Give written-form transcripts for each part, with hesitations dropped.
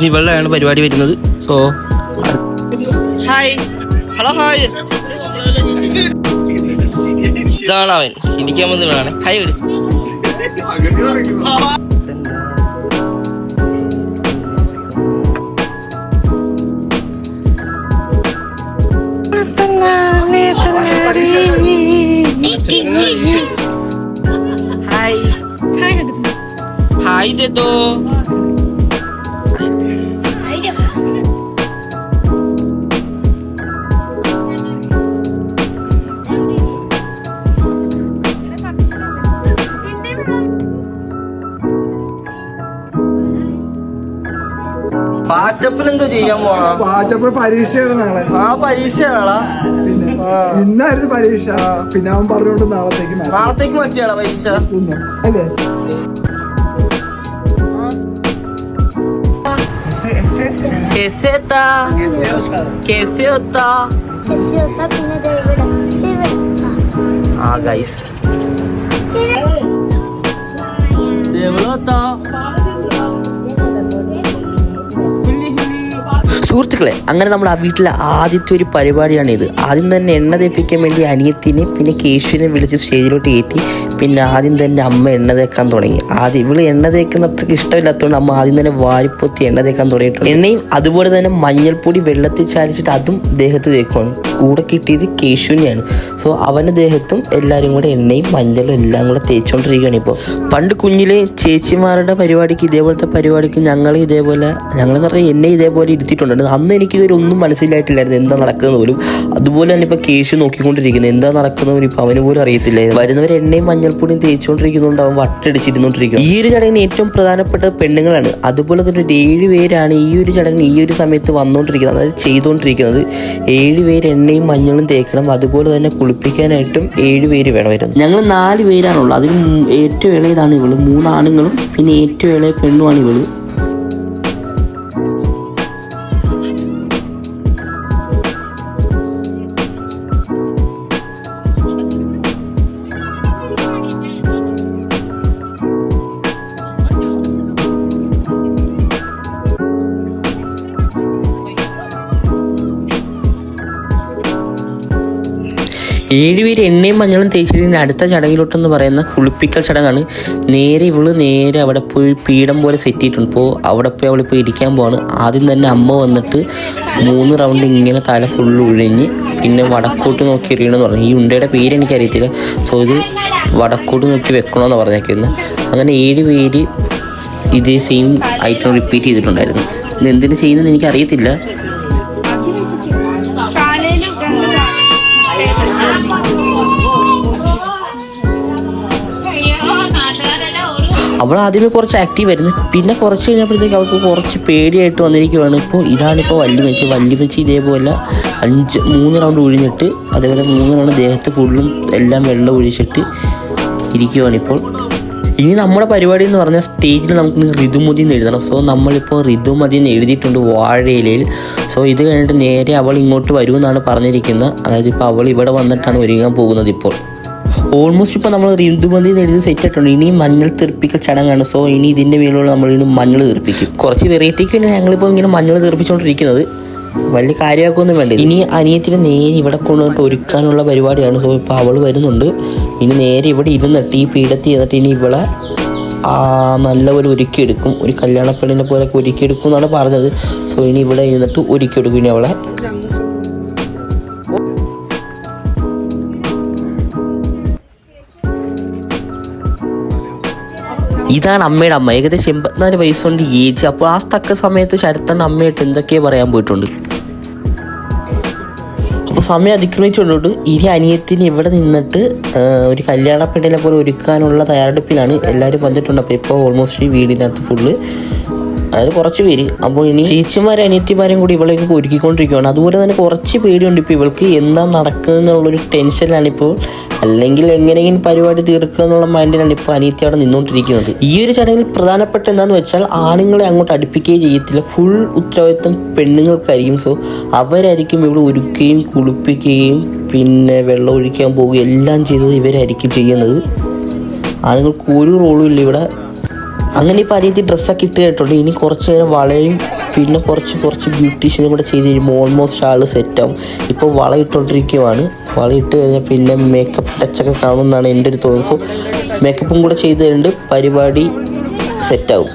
ഇവളുടെയാണ് പരിപാടി വരുന്നത്. So hi, hello hi. ഇതാണ് അവൻ ഇരിക്കാൻ വന്നതാണ്. ഹായ് വിട്. ഹായ് ഹായ് ദേ ദോ. പാച്ചപ്പിന് എന്തോ ചെയ്യാൻ പോണോ? പാച്ചപ്പ് പരീക്ഷയാണ് നാളെ. ആ പരീക്ഷയാണാ? പിന്നെ ഇന്നായിരുന്നു പരീക്ഷ. പിന്നെ അവൻ പറഞ്ഞോണ്ട് നാളത്തേക്ക് മാറ്റിയാളാ പരീക്ഷ അല്ലേ? സുഹൃത്തുക്കളെ, അങ്ങനെ നമ്മൾ ആ വീട്ടിലെ ആദ്യത്തെ ഒരു പരിപാടിയാണ് ഇത്. ആദ്യം തന്നെ എണ്ണ തേപ്പിക്കാൻ വേണ്ടി അനിയത്തിനെ പിന്നെ കേശുവിനെ വിളിച്ച് സ്റ്റേജിലോട്ട് കയറ്റി. പിന്നെ ആദ്യം തന്നെ അമ്മ എണ്ണ തേക്കാൻ തുടങ്ങി. ആദ്യം ഇവള് എണ്ണ തേക്കുന്ന അത്രയ്ക്ക് ഇഷ്ടമില്ലാത്തതുകൊണ്ട് അമ്മ ആദ്യം തന്നെ വാരിപ്പൊത്തി എണ്ണ തേക്കാൻ തുടങ്ങിയിട്ടുണ്ട്. എണ്ണയും അതുപോലെ തന്നെ മഞ്ഞൾപ്പൊടി വെള്ളത്തിൽ ചാലിച്ചിട്ട് അതും ദേഹത്ത് തേക്കുവാണ്. കൂടെ കിട്ടിയത് കേശുവിനെയാണ്. സോ അവൻ്റെ ദേഹത്തും എല്ലാവരും കൂടെ എണ്ണയും മഞ്ഞളും എല്ലാം കൂടെ തേച്ചുകൊണ്ടിരിക്കുകയാണ് ഇപ്പോൾ. പണ്ട് കുഞ്ഞിലെ ചേച്ചിമാരുടെ പരിപാടിക്ക് ഇതേപോലത്തെ പരിപാടിക്ക് ഞങ്ങളെന്ന് പറഞ്ഞാൽ എന്നെ ഇതേപോലെ ഇരുത്തിയിട്ടുണ്ട്. അന്ന് എനിക്കിതൊരു ഒന്നും മനസ്സിലായിട്ടില്ലായിരുന്നു എന്താ നടക്കുന്നത് പോലും. അതുപോലെ തന്നെ ഇപ്പോൾ കേശു നോക്കിക്കൊണ്ടിരിക്കുന്നത് എന്താ നടക്കുന്നത് പോലും ഇപ്പോൾ അവന് പോലും അറിയത്തില്ലായിരുന്നു. വരുന്നവർ എണ്ണയും മഞ്ഞൾപ്പൊടിയും തേച്ചുകൊണ്ടിരിക്കുന്നതുകൊണ്ട് അവൻ വട്ടടിച്ചിരുന്നോണ്ടിരിക്കും. ഈ ഒരു ചടങ്ങിന് ഏറ്റവും പ്രധാനപ്പെട്ട പെണ്ണുങ്ങളാണ്. അതുപോലെ തന്നെ ഒരു 7 പേരാണ് ഈ ഒരു ചടങ്ങിന് ഈ ഒരു സമയത്ത് വന്നുകൊണ്ടിരിക്കുന്നത്, അതായത് ചെയ്തുകൊണ്ടിരിക്കുന്നത്. 7 പേര് എണ്ണയും മഞ്ഞളും തേക്കണം. അതുപോലെ തന്നെ കുളിപ്പിക്കാനായിട്ടും 7 പേര് വേണമായിരുന്നു. ഞങ്ങൾ 4 പേരാണുള്ളത്. അതിൽ ഏറ്റവും ഇളയതാണ് ഇവള്. 3 ആണുങ്ങളും പിന്നെ ഏറ്റവും ഇളയ പെണ്ണുമാണ് ഇവള്. ഏഴ് പേര് എണ്ണയും മഞ്ഞളും തേച്ചിട്ട് അടുത്ത ചടങ്ങിലോട്ടെന്ന് പറയുന്ന കുളിപ്പിക്കൽ ചടങ്ങാണ്. നേരെ അവിടെ പോയി പീഠം പോലെ സെറ്റ് ചെയ്തിട്ടുണ്ട്. ഇപ്പോൾ അവിടെ പോയി അവളിപ്പോൾ ഇരിക്കാൻ പോവാണ്. ആദ്യം തന്നെ അമ്മ വന്നിട്ട് 3 റൗണ്ട് ഇങ്ങനെ തല ഫുള്ള് ഒഴിഞ്ഞ് പിന്നെ വടക്കോട്ട് നോക്കി എറിയണമെന്ന് പറഞ്ഞു. ഈ ഉണ്ടയുടെ പേര് എനിക്കറിയത്തില്ല. സോ ഇത് വടക്കോട്ട് നോക്കി വെക്കണമെന്ന് പറഞ്ഞേക്കുന്നത്. അങ്ങനെ 7 പേര് ഇതേ സെയിം ഐറ്റം റിപ്പീറ്റ് ചെയ്തിട്ടുണ്ടായിരുന്നു. ഇത് എന്തിനു ചെയ്യുന്നതെന്ന് എനിക്കറിയത്തില്ല. അവൾ ആദ്യമേ കുറച്ച് ആക്റ്റീവ് ആയിരുന്നു. പിന്നെ കുറച്ച് കഴിഞ്ഞപ്പോഴത്തേക്ക് അവൾക്ക് കുറച്ച് പേടിയായിട്ട് വന്നിരിക്കുകയാണ്. ഇതാണിപ്പോൾ വല്യമ്മച്ചി ഇതേപോലെ 3 റൗണ്ട് ഒഴിഞ്ഞിട്ട് അതേപോലെ 3 റൗണ്ട് ദേഹത്ത് ഫുള്ളും എല്ലാം വെള്ളം ഒഴിച്ചിട്ട് ഇരിക്കുകയാണിപ്പോൾ. ഇനി നമ്മുടെ പരിപാടി എന്ന് പറഞ്ഞാൽ സ്റ്റേജിൽ നമുക്ക് ഋതുമതി എന്ന് എഴുതണം. സോ നമ്മളിപ്പോൾ ഋതുമതി എന്ന് എഴുതിയിട്ടുണ്ട് വാഴയിലയിൽ. സോ ഇത് കഴിഞ്ഞിട്ട് നേരെ അവൾ ഇങ്ങോട്ട് വരുമെന്നാണ് പറഞ്ഞിരിക്കുന്നത്. അതായത് ഇപ്പോൾ അവൾ ഇവിടെ വന്നിട്ടാണ് ഒരുങ്ങാൻ പോകുന്നത്. ഇപ്പോൾ ഓൾമോസ്റ്റ് ഇപ്പോൾ നമ്മൾ ഋതുമതി എന്ന് എഴുതി സെറ്റ് ആയിട്ടുണ്ട്. ഇനി മഞ്ഞൾ തെറിപ്പിക്കൽ ചടങ്ങാണ്. സോ ഇനി ഇതിൻ്റെ മേലുള്ള നമ്മൾ ഇനി മഞ്ഞൾ തെറിപ്പിക്കും. കുറച്ച് വെറൈറ്റിക്ക് വേണ്ടി ഞങ്ങളിപ്പോൾ ഇങ്ങനെ മഞ്ഞൾ തെറിപ്പിച്ചുകൊണ്ടിരിക്കുന്നത്. വലിയ കാര്യമാക്കൊന്നും വേണ്ട. ഇനി അനിയത്തിനെ നേരെ ഇവിടെ കൊണ്ടുവന്നിട്ട് ഒരുക്കാനുള്ള പരിപാടിയാണ്. സോ ഇപ്പോൾ അവൾ വരുന്നുണ്ട്. ഇനി നേരെ ഇവിടെ ഇരുന്നിട്ട് ഈ പീഠത്തിൽ ഇരുന്നിട്ട് ഇനി ഇവളെ നല്ലപോലെ ഒരുക്കിയെടുക്കും. ഒരു കല്യാണ പെണ്ണിനെ പോലെ ഒരുക്കിയെടുക്കും എന്നാണ് പറഞ്ഞത്. സോ ഇനി ഇവിടെ ഇരുന്നിട്ട് ഒരുക്കിയെടുക്കും ഇനി അവളെ. ഇതാണ് അമ്മയുടെ അമ്മ. ഏകദേശം 84 വയസ്സുണ്ട് ഏജ്. അപ്പോൾ ആ തക്ക സമയത്ത് ശരത്തണ്ണ അമ്മയായിട്ട് എന്തൊക്കെയോ പറയാൻ പോയിട്ടുണ്ട്. അപ്പോൾ സമയം അതിക്രമിച്ചുകൊണ്ടിട്ട് ഇനി അനിയത്തിന് ഇവിടെ നിന്നിട്ട് ഒരു കല്യാണ പെണ്ണിനെ പോലെ ഒരുക്കാനുള്ള തയ്യാറെടുപ്പിലാണ് എല്ലാവരും വന്നിട്ടുണ്ട്. അപ്പോൾ ഇപ്പോൾ ഓൾമോസ്റ്റ് ഈ വീടിനകത്ത് ഫുള്ള് അതായത് കുറച്ച് പേര്. അപ്പോൾ ഇനി ചേച്ചിമാരും അനിയത്തിമാരും കൂടി ഇവളെയൊക്കെ ഒരുക്കിക്കൊണ്ടിരിക്കുകയാണ്. അതുപോലെ തന്നെ കുറച്ച് പേടിയുണ്ട് ഇപ്പോൾ ഇവൾക്ക് എന്താ നടക്കുന്നത് എന്നുള്ളൊരു ടെൻഷനിലാണിപ്പോൾ. അല്ലെങ്കിൽ എങ്ങനെയെങ്കിലും പരിപാടി തീർക്കുക എന്നുള്ള മൈൻഡിലാണ് ഇപ്പോൾ അനിയത്തി അവിടെ നിന്നുകൊണ്ടിരിക്കുന്നത്. ഈ ഒരു ചടങ്ങിൽ പ്രധാനപ്പെട്ട എന്താണെന്ന് വെച്ചാൽ ആണുങ്ങളെ അങ്ങോട്ട് അടുപ്പിക്കുകയും ചെയ്യത്തില്ല. ഫുൾ ഉത്തരവാദിത്വം പെണ്ണുങ്ങൾക്കായിരിക്കും. സോ അവരായിരിക്കും ഇവിടെ ഒരുക്കുകയും കുളിപ്പിക്കുകയും പിന്നെ വെള്ളം ഒഴിക്കാൻ പോവുകയും എല്ലാം ചെയ്തത് ഇവരായിരിക്കും ചെയ്യുന്നത്. ആണുങ്ങൾക്ക് ഒരു റോളും ഇല്ല ഇവിടെ. അങ്ങനെ ഇപ്പോൾ അനിയത്തി ഡ്രസ്സൊക്കെ ഇട്ട് കേട്ടിട്ടുണ്ട്. ഇനി കുറച്ച് നേരം വളയും പിന്നെ കുറച്ച് ബ്യൂട്ടീഷ്യനും കൂടെ ചെയ്ത് കഴിയുമ്പോൾ ഓൾമോസ്റ്റ് ആൾ സെറ്റാവും. ഇപ്പോൾ വള ഇട്ടുകൊണ്ടിരിക്കുവാണ്. വള ഇട്ട് കഴിഞ്ഞാൽ പിന്നെ മേക്കപ്പ് ടച്ചൊക്കെ കാണുമെന്നാണ് എൻ്റെ ഒരു തോന്നുന്നത്. സോ മേക്കപ്പും കൂടെ ചെയ്ത് കഴിഞ്ഞിട്ട് പരിപാടി സെറ്റാവും.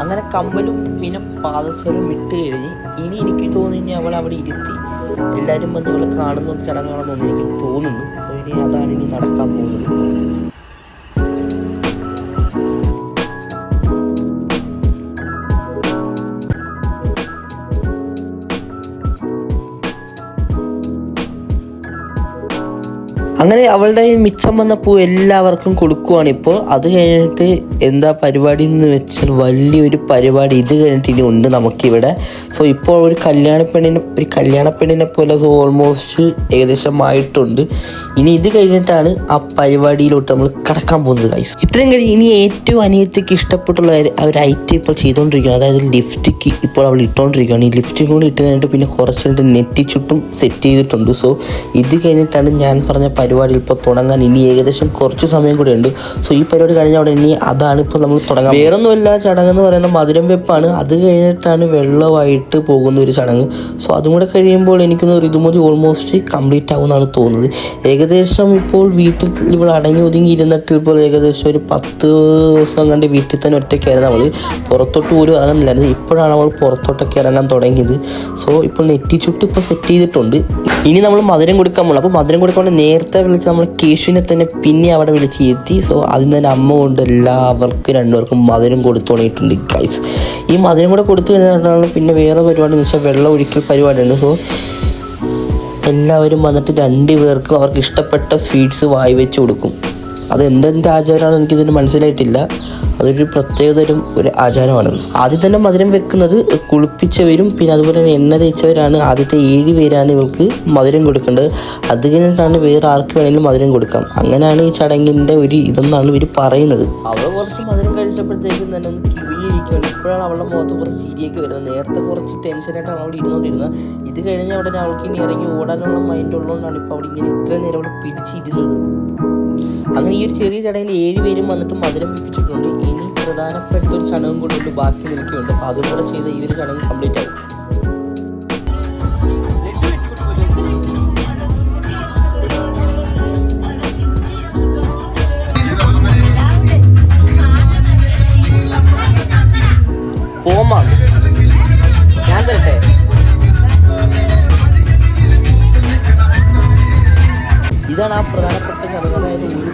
അങ്ങനെ കമ്മലും പിന്നെ പാദസരവും ഇട്ട് കഴിഞ്ഞ് ഇനി എനിക്ക് തോന്നുന്നു അവൾ അവിടെ ഇരുത്തി എല്ലാവരും വന്ന് ഇവളെ കാണുന്ന ഒരു ചടങ്ങാണെന്നൊന്നും എനിക്ക് തോന്നുന്നു. സോ ഇനി അതാണ് ഇനി നടക്കാൻ പോകുന്നത്. അങ്ങനെ അവളുടെ മിച്ചം വന്ന പൂ എല്ലാവർക്കും കൊടുക്കുവാണ് ഇപ്പോൾ. അത് കഴിഞ്ഞിട്ട് എന്താ പരിപാടി എന്ന് വെച്ചാൽ വലിയൊരു പരിപാടി ഇത് കഴിഞ്ഞിട്ട് ഇനി ഉണ്ട് നമുക്കിവിടെ. സോ ഇപ്പോൾ ഒരു കല്യാണപ്പെണ്ണിനെ പോലെ സോ ഓൾമോസ്റ്റ് ഏകദേശം ആയിട്ടുണ്ട്. ഇനി ഇത് കഴിഞ്ഞിട്ടാണ് ആ പരിപാടിയിലോട്ട് നമ്മൾ കടക്കാൻ പോകുന്നത് ഗൈസ്. ഇത്രയും കഴിഞ്ഞ് ഇനി ഏറ്റവും അനിയത്തിക്ക് ഇഷ്ടപ്പെട്ടുള്ള ഒരു ഐറ്റം ഇപ്പോൾ ചെയ്തുകൊണ്ടിരിക്കുകയാണ്. അതായത് ലിപ്സ്റ്റിക്ക് ഇപ്പോൾ അവൾ ഇട്ടുകൊണ്ടിരിക്കുകയാണ്. ഈ ലിപ്സ്റ്റിക് കൂടി ഇട്ട് കഴിഞ്ഞിട്ട് പിന്നെ കുറച്ചുകൊണ്ട് നെറ്റി ചുട്ടും സെറ്റ് ചെയ്തിട്ടുണ്ട്. സോ ഇത് കഴിഞ്ഞിട്ടാണ് ഞാൻ പറഞ്ഞ പരിപാടി ഇപ്പോൾ തുടങ്ങാൻ ഇനി ഏകദേശം കുറച്ച് സമയം കൂടെ ഉണ്ട്. സോ ഈ പരിപാടി കഴിഞ്ഞ അവിടെ ഇനി അതാണ് ഇപ്പോൾ നമ്മൾ തുടങ്ങാൻ. വേറൊന്നുമല്ല, ചടങ്ങെന്ന് പറയുന്നത് മധുരം വെപ്പാണ്. അത് കഴിഞ്ഞിട്ടാണ് വെള്ളമായിട്ട് പോകുന്ന ഒരു ചടങ്ങ്. സോ അതും കൂടെ കഴിയുമ്പോൾ എനിക്കൊന്ന് ഋതുമതി ഓൾമോസ്റ്റ് കംപ്ലീറ്റ് ആവുമെന്നാണ് തോന്നുന്നത്. ഏകദേശം ഇപ്പോൾ വീട്ടിൽ ഇവൾ അടങ്ങി ഒതുങ്ങി ഇരുന്നിട്ട് ഇപ്പോൾ ഏകദേശം ഒരു 10 ദിവസം കണ്ട് വീട്ടിൽ തന്നെ ഒറ്റയ്ക്കായിരുന്നു. അവൾ പുറത്തോട്ട് പോലും ഇറങ്ങുന്നില്ലായിരുന്നു. ഇപ്പോഴാണ് അവൾ പുറത്തോട്ടൊക്കെ ഇറങ്ങാൻ തുടങ്ങിയത്. സോ ഇപ്പോൾ നെറ്റി ചുട്ട് ഇപ്പോൾ സെറ്റ് ചെയ്തിട്ടുണ്ട്. ഇനി നമ്മൾ മധുരം കൊടുക്കാൻ പോകും. അപ്പോൾ മധുരം കൊടുക്കാൻ നേരത്തെ വിളിച്ച് നമ്മൾ കേശുവിനെ തന്നെ പിന്നെ അവിടെ വിളിച്ച് എത്തി. സോ അതിന് തന്നെ അമ്മ കൊണ്ട് എല്ലാവർക്കും രണ്ടുപേർക്കും മധുരം കൊടുത്തു തുടങ്ങിയിട്ടുണ്ട് ഗൈസ്. ഈ മധുരം കൂടെ കൊടുത്തു കഴിഞ്ഞാൽ പിന്നെ വേറെ പരിപാടി എന്ന് വെച്ചാൽ വെള്ളം ഒഴിക്കൽ പരിപാടിയുണ്ട്. സോ എല്ലാവരും വന്നിട്ട് 2 പേർക്കും അവർക്ക് ഇഷ്ടപ്പെട്ട സ്വീറ്റ്സ് വായി വെച്ച് കൊടുക്കും. അത് എന്തെൻ്റെ ആചാരമാണെന്ന് എനിക്കിതിന് മനസ്സിലായിട്ടില്ല. അതൊരു പ്രത്യേകതരം ഒരു ആചാരമാണ്. ആദ്യം തന്നെ മധുരം വെക്കുന്നത് കുളിപ്പിച്ചവരും പിന്നെ അതുപോലെ തന്നെ എണ്ണ തേച്ചവരാണ്. ആദ്യത്തെ 7 പേരാണ് ഇവർക്ക് മധുരം കൊടുക്കേണ്ടത്. അത് കഴിഞ്ഞിട്ടാണ് വേറെ ആർക്ക് വേണമെങ്കിലും മധുരം കൊടുക്കാം. അങ്ങനെയാണ് ഈ ചടങ്ങിൻ്റെ ഒരു ഇതെന്നാണ് ഇവർ പറയുന്നത്. അവൾ കുറച്ച് മധുരം കഴിച്ചപ്പോഴത്തേക്കും തന്നെ ഒന്ന് കിഴിഞ്ഞിരിക്കുകയാണ്. ഇപ്പോഴാണ് അവളുടെ മുഖത്ത് കുറച്ച് ചിരിയൊക്കെ വരുന്നത്. നേരത്തെ കുറച്ച് ടെൻഷനായിട്ടാണ് അവിടെ ഇരുന്നുകൊണ്ടിരുന്നത്. ഇത് കഴിഞ്ഞ ഉടനെ അവൾക്ക് ഇനി ഇറങ്ങി ഓടാനുള്ള മൈൻഡ് ഉള്ളതുകൊണ്ടാണ് ഇപ്പോൾ അവിടെ ഇങ്ങനെ ഇത്രയും നേരം അവിടെ പിടിച്ചിരുന്നത്. അങ്ങനെ ഈ ഒരു ചെറിയ ചടങ്ങിൽ 7 പേരും വന്നിട്ട് മധുരം വെപ്പിച്ചിട്ടുണ്ട്. ഇനി പ്രധാനപ്പെട്ട ഒരു ചടങ്ങും കൂടെ ബാക്കി നിൽക്കുന്നുണ്ട്. അപ്പോൾ അതും കൂടെ ചെയ്ത് ഈ ഒരു ചടങ്ങ് കംപ്ലീറ്റ് ആവും. പോമാ ഞാൻ തരട്ടെ. ഇതാണ് ആ പ്രധാനപ്പെട്ട ചടങ്ങ്. അതായത് ഒരു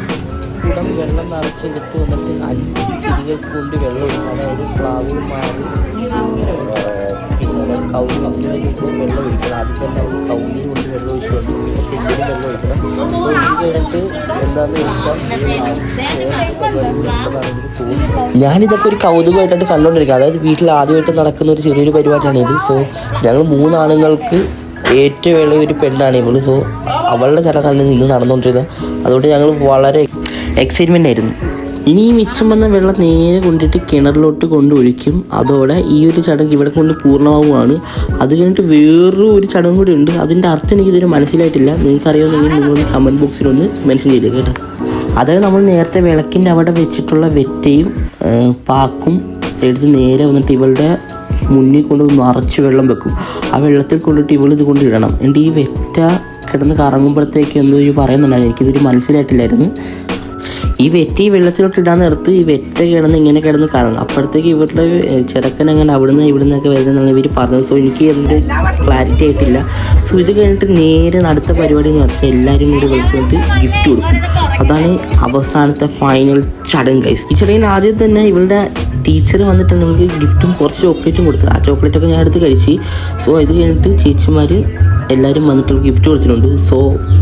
കുടം വെള്ളം നിറച്ചെടുത്ത് വന്നിട്ട് 5 ചെടികൾ കൊണ്ട് വെള്ളം ഒഴിക്കും. അതായത് പ്ലാവ്, മാവ്, പിന്നെ കൗങ്ങ് കമ്പനിയിലേക്ക് വെള്ളം ഒഴിക്കണം. ആദ്യം തന്നെ അവർ കൗങ്ങിന് കൊണ്ട് വെള്ളം ഒഴിച്ചുകൊണ്ട് പിന്നെ തെങ്ങിന് വെള്ളം ഒഴിക്കണം. സോ ഇത് കഴിഞ്ഞിട്ട് എന്താണെന്ന് ചോദിച്ചാൽ എനിക്ക് തോന്നുന്നു ഞാനിതൊക്കെ ഒരു കൗതുകമായിട്ടാണ് കണ്ടുകൊണ്ടിരിക്കുക. അതായത് വീട്ടിൽ ആദ്യമായിട്ട് നടക്കുന്ന ഒരു ചെറിയൊരു പരിപാടിയാണ് ഇത്. സോ ഞങ്ങൾ 3 ആണുങ്ങൾക്ക് ഏറ്റവും ഇളയ ഒരു പെണ്ണാണ് ഇവള്. സോ അവളുടെ ചടങ്ങാണ് ഇന്ന് നടന്നുകൊണ്ടിരുന്നത്. അതുകൊണ്ട് ഞങ്ങൾ വളരെ എക്സൈറ്റ്മെൻ്റ് ആയിരുന്നു. ഇനി ഈ മിച്ചം വന്ന വെള്ളം നേരെ കൊണ്ടിട്ട് കിണറിലോട്ട് കൊണ്ടൊഴിക്കും. അതോടെ ഈ ഒരു ചടങ്ങ് ഇവിടെ കൊണ്ട് പൂർണ്ണമാവുകയാണ്. അത് കഴിഞ്ഞിട്ട് വേറൊരു ചടങ്ങ് കൂടി ഉണ്ട്. അതിൻ്റെ അർത്ഥം എനിക്കിതൊരു മനസ്സിലായിട്ടില്ല. നിങ്ങൾക്കറിയാമെങ്കിൽ നിങ്ങളൊന്ന് കമൻറ്റ് ബോക്സിലൊന്ന് മെൻഷൻ ചെയ്തേക്ക് കേട്ടോ. അതായത് നമ്മൾ നേരത്തെ വിളക്കിൻ്റെ അവിടെ വെച്ചിട്ടുള്ള വെറ്റയും പാക്കും എടുത്ത് നേരെ വന്നിട്ട് ഇവളുടെ മുന്നിൽ കൊണ്ട് നിറച്ച് വെള്ളം വെക്കും. ആ വെള്ളത്തിൽ കൊണ്ടിട്ട് ഇവളിത് കൊണ്ട് ഇടണം. എന്നിട്ട് ഈ വെറ്റ കിടന്ന് കറങ്ങുമ്പോഴത്തേക്ക് എന്തോ പറയുന്നുണ്ടായിരുന്നു. എനിക്കിതൊരു മനസ്സിലായിട്ടില്ലായിരുന്നു. ഈ വെറ്റ ഈ വെള്ളത്തിലോട്ട് ഇടാൻ നേരത്ത് ഈ വെറ്റ ഇങ്ങനെ കിടന്ന് കറങ്ങും. അപ്പോഴത്തേക്ക് ഇവരുടെ ചെറുക്കൻ അങ്ങനെ അവിടുന്ന് ഇവിടുന്നൊക്കെ വരുന്നതാണ് ഇവർ പറഞ്ഞത്. സോ എനിക്ക് അതിൻ്റെ ക്ലാരിറ്റി ആയിട്ടില്ല. സോ ഇത് കഴിഞ്ഞിട്ട് നേരെ അടുത്ത പരിപാടി എന്ന് വെച്ചാൽ എല്ലാവരും കൂടി വിളിച്ചിട്ട് ഗിഫ്റ്റ് കൊടുക്കും. അതാണ് അവസാനത്തെ ഫൈനൽ ചടങ്ങ് ഗൈസ്. ഈ ചടങ്ങിന് ആദ്യം തന്നെ ഇവളുടെ ടീച്ചർ വന്നിട്ടുണ്ട്. നമുക്ക് ഗിഫ്റ്റും കുറച്ച് ചോക്ലേറ്റും കൊടുത്തു. ആ ചോക്ലേറ്റൊക്കെ ഞാൻ എടുത്ത് കഴിച്ച്. സോ ഇത് കഴിഞ്ഞിട്ട് ചേച്ചിമാർ എല്ലാവരും വന്നിട്ട് ഗിഫ്റ്റ് കൊടുത്തിട്ടുണ്ട്. സോ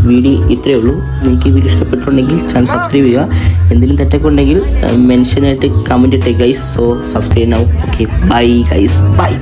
വീഡിയോ ഇത്രയേ ഉള്ളൂ. നിങ്ങൾക്ക് ഈ വീഡിയോ ഇഷ്ടപ്പെട്ടിട്ടുണ്ടെങ്കിൽ ചാനൽ സബ്സ്ക്രൈബ് ചെയ്യുക. എന്തെങ്കിലും തെറ്റൊക്കെ ഉണ്ടെങ്കിൽ മെൻഷനായിട്ട് കമൻറ്റ് ഇട്ടേ guys. So subscribe now. Okay bye guys, by.